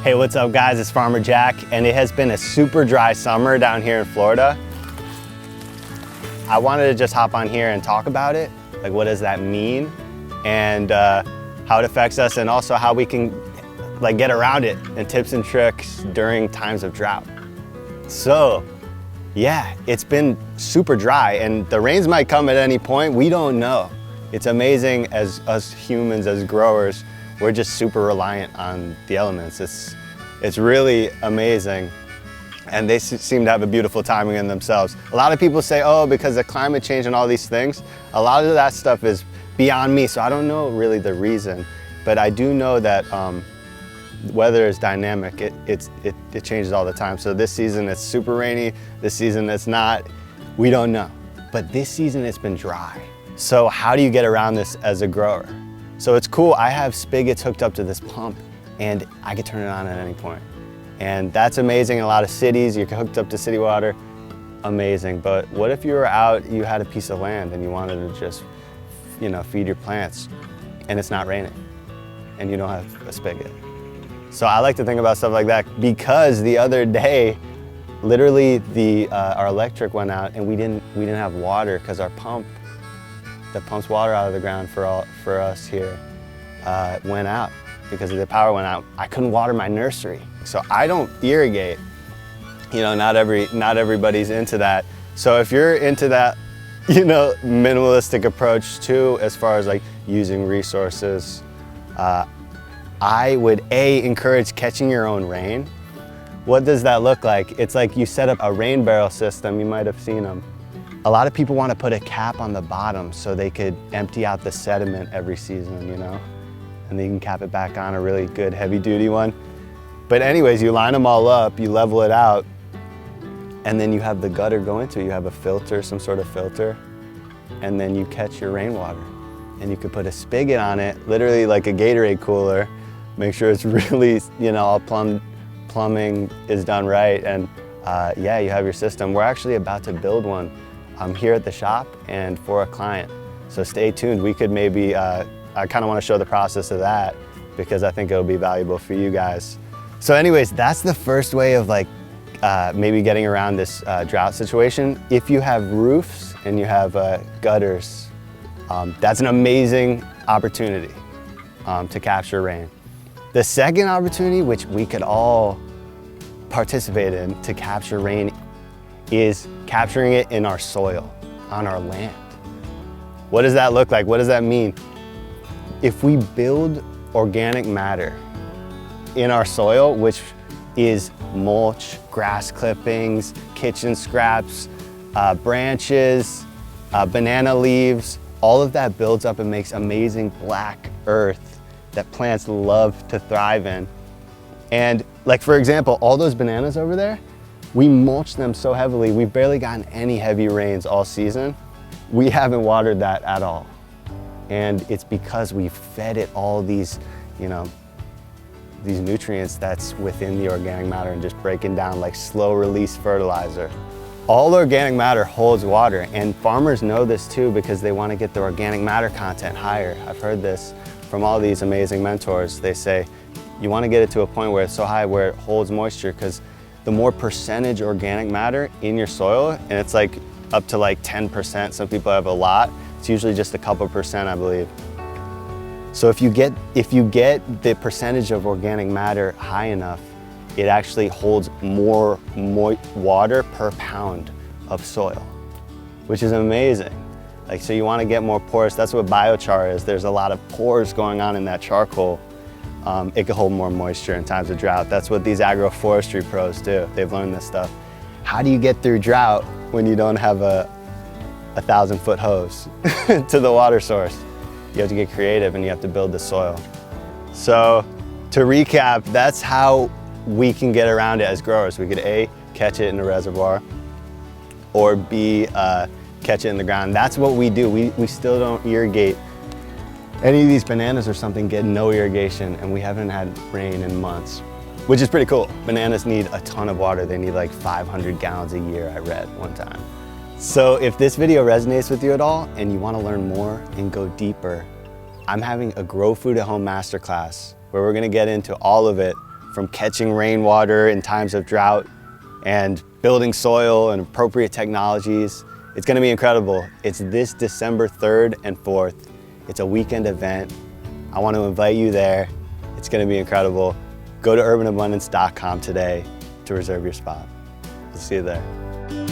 Hey, what's up guys? It's Farmer Jack, and it has been a super dry summer down here in Florida. I wanted to just hop on here and talk about it. Like, what does that mean? And how it affects us, and also how we can like get around it, and tips and tricks during times of drought. So yeah, it's been super dry and the rains might come at any point. We don't know. It's amazing, as us humans, as growers, we're just super reliant on the elements. It's really amazing, and they seem to have a beautiful timing in themselves. A lot of people say, oh, because of climate change and all these things. A lot of that stuff is beyond me, so I don't know really the reason, but I do know that weather is dynamic. It changes all the time. So this season it's super rainy, this season it's not, we don't know. But this season it's been dry. So how do you get around this as a grower? So it's cool, I have spigots hooked up to this pump and I can turn it on at any point. And that's amazing. In a lot of cities, you're hooked up to city water, amazing. But what if you were out, you had a piece of land and you wanted to just, feed your plants and it's not raining and you don't have a spigot? So I like to think about stuff like that, because the other day, literally our electric went out and we didn't have water because our pump that pumps water out of the ground for us here went out because the power went out. I couldn't water my nursery, so I don't irrigate. Not everybody's into that. So if you're into that, minimalistic approach too, as far as like using resources, I would encourage catching your own rain. What does that look like? It's like you set up a rain barrel system. You might have seen them. A lot of people want to put a cap on the bottom so they could empty out the sediment every season, and then you can cap it back on, a really good heavy duty one. But anyways, you line them all up, you level it out, and then you have the gutter go into it. You have a filter, some sort of filter, and then you catch your rainwater. And you could put a spigot on it, literally like a Gatorade cooler. Make sure it's really, all plumbing is done right, and yeah, you have your system. We're actually about to build one here at the shop and for a client. So stay tuned. We could maybe, I kind of want to show the process of that because I think it'll be valuable for you guys. So anyways, that's the first way of like maybe getting around this drought situation. If you have roofs and you have gutters, that's an amazing opportunity to capture rain. The second opportunity, which we could all participate in to capture rain, is capturing it in our soil, on our land. What does that look like? What does that mean? If we build organic matter in our soil, which is mulch, grass clippings, kitchen scraps, branches, banana leaves, all of that builds up and makes amazing black earth that plants love to thrive in. And like, for example, all those bananas over there, we mulch them so heavily. We've barely gotten any heavy rains all season. We haven't watered that at all. And it's because we fed it all these, these nutrients that's within the organic matter and just breaking down like slow release fertilizer. All organic matter holds water, and farmers know this too because they want to get the organic matter content higher. I've heard this from all these amazing mentors. They say, you want to get it to a point where it's so high where it holds moisture, because the more percentage organic matter in your soil, and it's like up to like 10%, some people have a lot, it's usually just a couple percent, I believe. So if you get the percentage of organic matter high enough, it actually holds more water per pound of soil, which is amazing. Like, so you want to get more porous. That's what biochar is. There's a lot of pores going on in that charcoal. It can hold more moisture in times of drought. That's what these agroforestry pros do. They've learned this stuff. How do you get through drought when you don't have a 1,000-foot hose to the water source? You have to get creative and you have to build the soil. So to recap, that's how we can get around it as growers. We could A, catch it in a reservoir, or B, catch it in the ground. That's what we do. We still don't irrigate. Any of these bananas or something get no irrigation, and we haven't had rain in months, which is pretty cool. Bananas need a ton of water. They need like 500 gallons a year, I read one time. So if this video resonates with you at all and you want to learn more and go deeper, I'm having a Grow Food at Home masterclass where we're going to get into all of it from catching rainwater in times of drought and building soil and appropriate technologies. It's gonna be incredible. It's this December 3rd and 4th. It's a weekend event. I want to invite you there. It's gonna be incredible. Go to urbanabundance.com today to reserve your spot. We'll see you there.